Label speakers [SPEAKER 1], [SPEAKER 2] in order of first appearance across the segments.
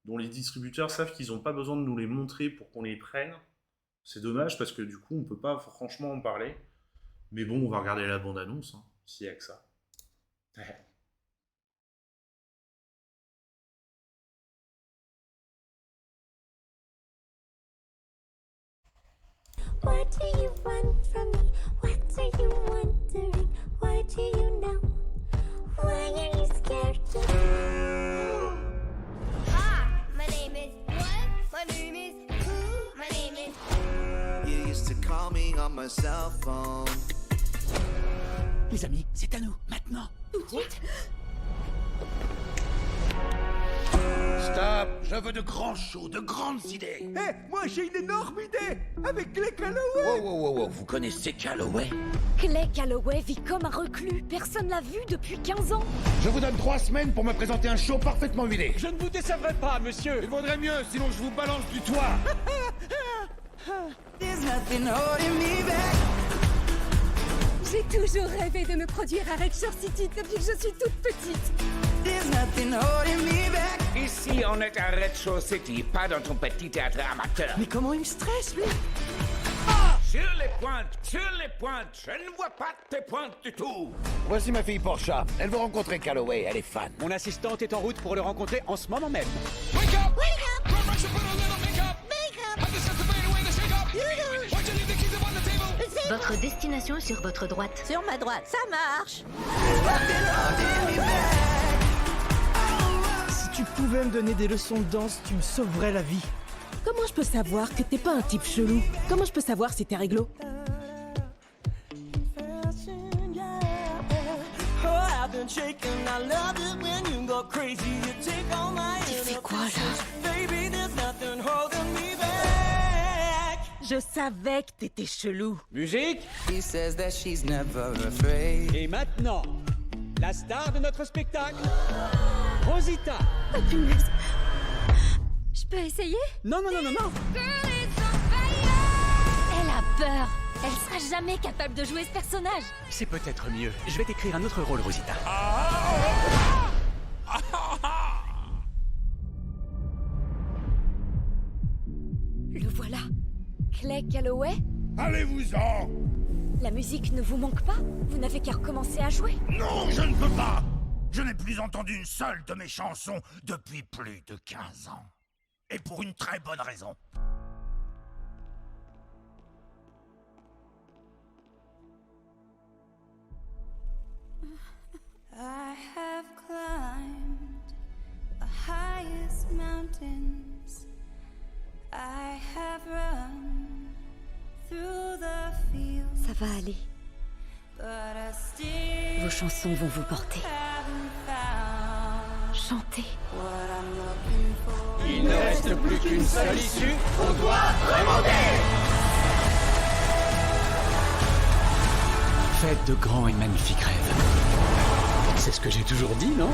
[SPEAKER 1] dont les distributeurs savent qu'ils n'ont pas besoin de nous les montrer pour qu'on les prenne. C'est dommage parce que du coup, on peut pas franchement en parler. Mais bon, on va regarder la bande-annonce, hein, s'il y a que ça.
[SPEAKER 2] What do you want from me? What are you wondering? Why do you know? Why are you scared to know?
[SPEAKER 3] Hi, my name is what? My name is who? My name is.
[SPEAKER 4] You used to call me on my cell phone.
[SPEAKER 5] Les amis, c'est à nous, maintenant.
[SPEAKER 2] Tout de suite?
[SPEAKER 5] Stop. Je veux de grands shows, de grandes idées.
[SPEAKER 6] Eh, moi j'ai une énorme idée avec Clay Calloway.
[SPEAKER 5] Wow, vous connaissez Calloway?
[SPEAKER 7] Clay Calloway vit comme un reclus. Personne l'a vu depuis 15 ans.
[SPEAKER 5] Je vous donne 3 semaines pour me présenter un show parfaitement huilé.
[SPEAKER 6] Je ne vous décevrai pas, monsieur.
[SPEAKER 5] Il vaudrait mieux, sinon je vous balance du toit.
[SPEAKER 4] There's nothing holding me back.
[SPEAKER 7] J'ai toujours rêvé de me produire à Red Shore City depuis que je suis toute petite.
[SPEAKER 4] There's nothing holding me back.
[SPEAKER 8] Ici, on est à Red Shore City, pas dans ton petit théâtre amateur.
[SPEAKER 6] Mais comment il me stresse, lui?
[SPEAKER 8] Sur les pointes, je ne vois pas tes pointes du tout.
[SPEAKER 5] Voici ma fille Portia. Elle veut rencontrer Calloway, elle est fan.
[SPEAKER 6] Mon assistante est en route pour le rencontrer en ce moment même.
[SPEAKER 3] Wake up! Makeup!
[SPEAKER 2] Votre destination est sur votre droite.
[SPEAKER 7] Sur ma droite, ça marche.
[SPEAKER 6] Si tu pouvais me donner des leçons de danse, tu me sauverais la vie.
[SPEAKER 9] Comment je peux savoir que t'es pas un type chelou? Comment je peux savoir si t'es réglo?
[SPEAKER 7] Tu fais quoi là?
[SPEAKER 9] Je savais que t'étais chelou.
[SPEAKER 6] Musique.
[SPEAKER 4] He says that she's never afraid.
[SPEAKER 6] Et maintenant, la star de notre spectacle, Rosita.
[SPEAKER 7] Oh punaise. Je peux essayer?
[SPEAKER 6] Non.
[SPEAKER 7] Elle a peur. Elle sera jamais capable de jouer ce personnage.
[SPEAKER 6] C'est peut-être mieux. Je vais t'écrire un autre rôle, Rosita.
[SPEAKER 7] Le voilà. Clay Calloway?
[SPEAKER 5] Allez-vous-en.
[SPEAKER 7] La musique ne vous manque pas? Vous n'avez qu'à recommencer à jouer.
[SPEAKER 5] Non, je ne peux pas. Je n'ai plus entendu une seule de mes chansons depuis plus de 15 ans. Et pour une très bonne raison.
[SPEAKER 2] I have climbed the highest mountains. I have run through the fields.
[SPEAKER 7] Ça va aller.
[SPEAKER 2] But I still
[SPEAKER 7] Vos chansons vont vous porter.
[SPEAKER 2] haven't found
[SPEAKER 7] Chantez.
[SPEAKER 2] what I'm looking for.
[SPEAKER 6] Il ne reste plus qu'une seule issue. Faites de grands et magnifiques rêves. C'est ce que j'ai toujours dit, non?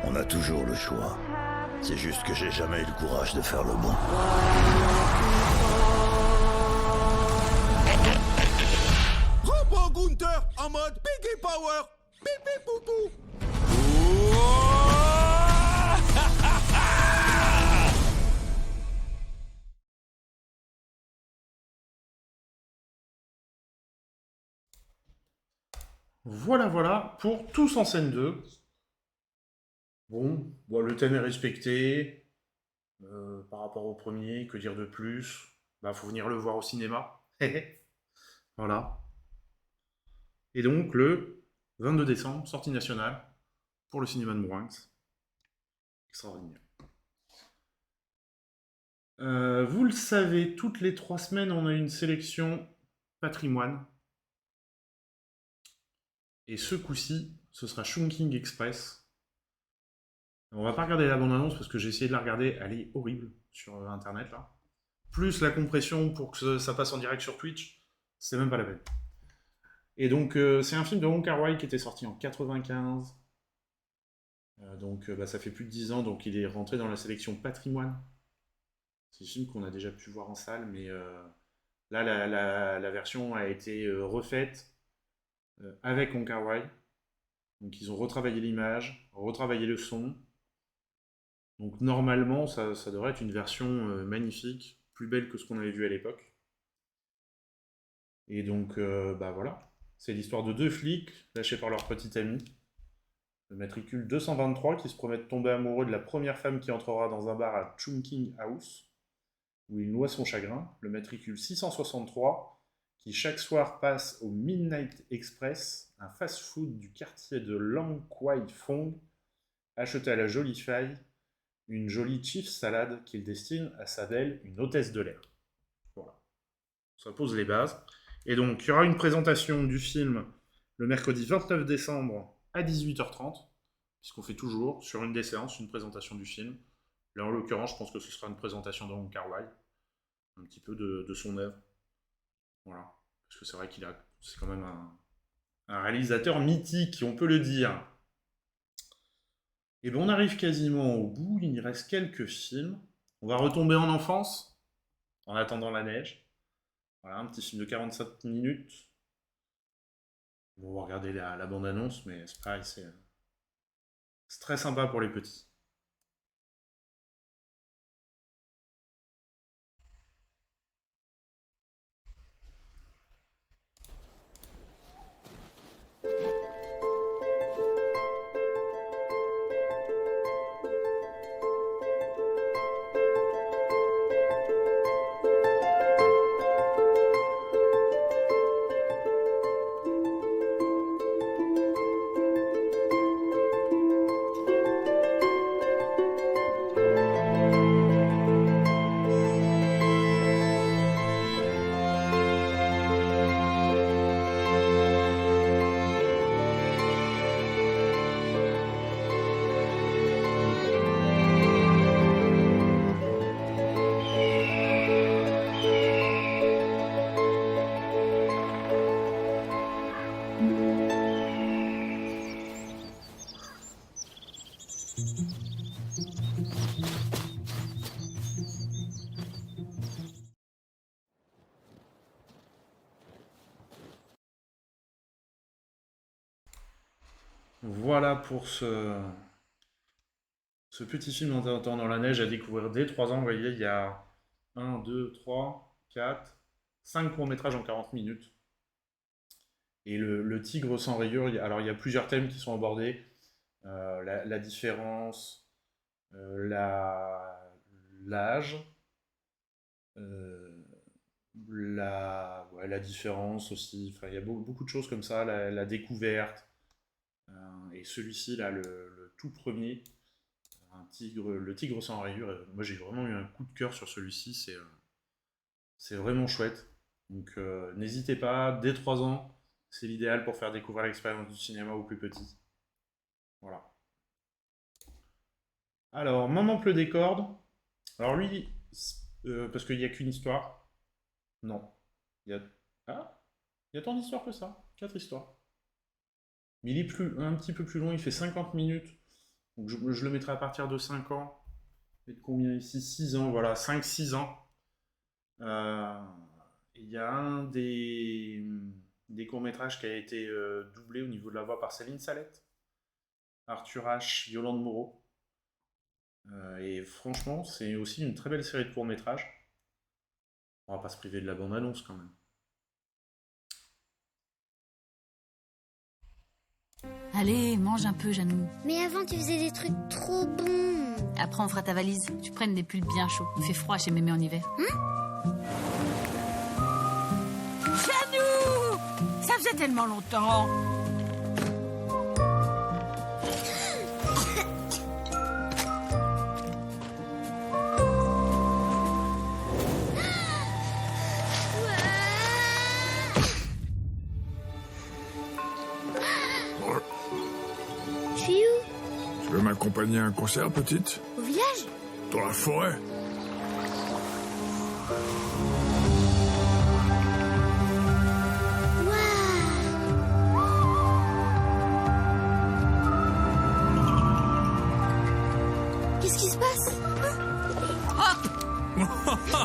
[SPEAKER 5] On a toujours le choix. C'est juste que j'ai jamais eu le courage de faire le bon.
[SPEAKER 6] Robot Gunther en mode Biggie Power. Pipi poupou.
[SPEAKER 1] Voilà pour Tous en scène 2. Bon, le thème est respecté. Par rapport au premier, que dire de plus? Bah, faut venir le voir au cinéma. Voilà. Et donc, le 22 décembre, sortie nationale pour le cinéma de Mourinx. Extraordinaire. Vous le savez, toutes les 3 semaines, on a une sélection patrimoine. Et ce coup-ci, ce sera Chungking Express. On va pas regarder la bande-annonce parce que j'ai essayé de la regarder, elle est horrible sur internet là. Plus la compression pour que ça passe en direct sur Twitch, c'est même pas la peine. Et donc c'est un film de Wong Kar-wai qui était sorti en 95. Ça fait plus de 10 ans, donc il est rentré dans la sélection patrimoine. C'est un film qu'on a déjà pu voir en salle, mais là la version a été refaite avec Wong Kar-wai. Donc ils ont retravaillé l'image, retravaillé le son. Donc normalement, ça devrait être une version magnifique, plus belle que ce qu'on avait vu à l'époque. Et donc, bah voilà. C'est l'histoire de 2 flics lâchés par leur petit ami. Le matricule 223 qui se promet de tomber amoureux de la première femme qui entrera dans un bar à Chungking House, où il noie son chagrin. Le matricule 663 qui chaque soir passe au Midnight Express, un fast-food du quartier de Lang Kwai Fong, acheté à la jolie faille une jolie chief salade qu'il destine à sa belle, une hôtesse de l'air. Voilà. Ça pose les bases. Et donc, il y aura une présentation du film le mercredi 29 décembre à 18h30, puisqu'on fait toujours, sur une des séances, une présentation du film. Là, en l'occurrence, je pense que ce sera une présentation de Wong Kar-wai, un petit peu de son œuvre. Voilà. Parce que c'est vrai c'est quand même un réalisateur mythique, on peut le dire. Et bien, on arrive quasiment au bout, il y reste quelques films. On va retomber en enfance, en attendant la neige. Voilà, un petit film de 47 minutes. On va regarder la bande-annonce, mais c'est pareil, c'est très sympa pour les petits. Voilà pour ce petit film en attendant la neige à découvrir dès 3 ans. Vous voyez, il y a 1, 2, 3, 4, 5 courts-métrages en 40 minutes. Et le tigre sans rayures, alors il y a plusieurs thèmes qui sont abordés. La différence, l'âge, la différence aussi. Enfin, il y a beaucoup de choses comme ça, la découverte. Et celui-ci, là, le tout premier, le tigre sans rayures, moi j'ai vraiment eu un coup de cœur sur celui-ci, c'est vraiment chouette. Donc n'hésitez pas, dès 3 ans, c'est l'idéal pour faire découvrir l'expérience du cinéma aux plus petits. Voilà. Alors, Maman pleut des cordes. Alors lui, parce qu'il n'y a qu'une histoire. Non. Il y a tant d'histoires que ça. 4 histoires. Mais il est un petit peu plus long, il fait 50 minutes. Donc je le mettrai à partir de 5 ans. Et de combien ici? 6 ans, voilà, 5-6 ans. Il y a un des courts-métrages qui a été doublé au niveau de la voix par Céline Salette, Arthur H, Yolande Moreau. Et franchement, c'est aussi une très belle série de courts-métrages. On va pas se priver de la bande-annonce quand même.
[SPEAKER 10] Allez, mange un peu, Janou.
[SPEAKER 2] Mais avant, tu faisais des trucs trop bons.
[SPEAKER 10] Après, on fera ta valise. Tu prennes des pulls bien chauds. Il fait froid chez Mémé en hiver.
[SPEAKER 11] Janou! Ça faisait tellement longtemps.
[SPEAKER 5] Tu veux m'accompagner à un concert, petite?
[SPEAKER 2] Au village?
[SPEAKER 5] Dans la forêt?
[SPEAKER 2] Qu'est-ce qui se passe?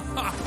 [SPEAKER 11] Hop!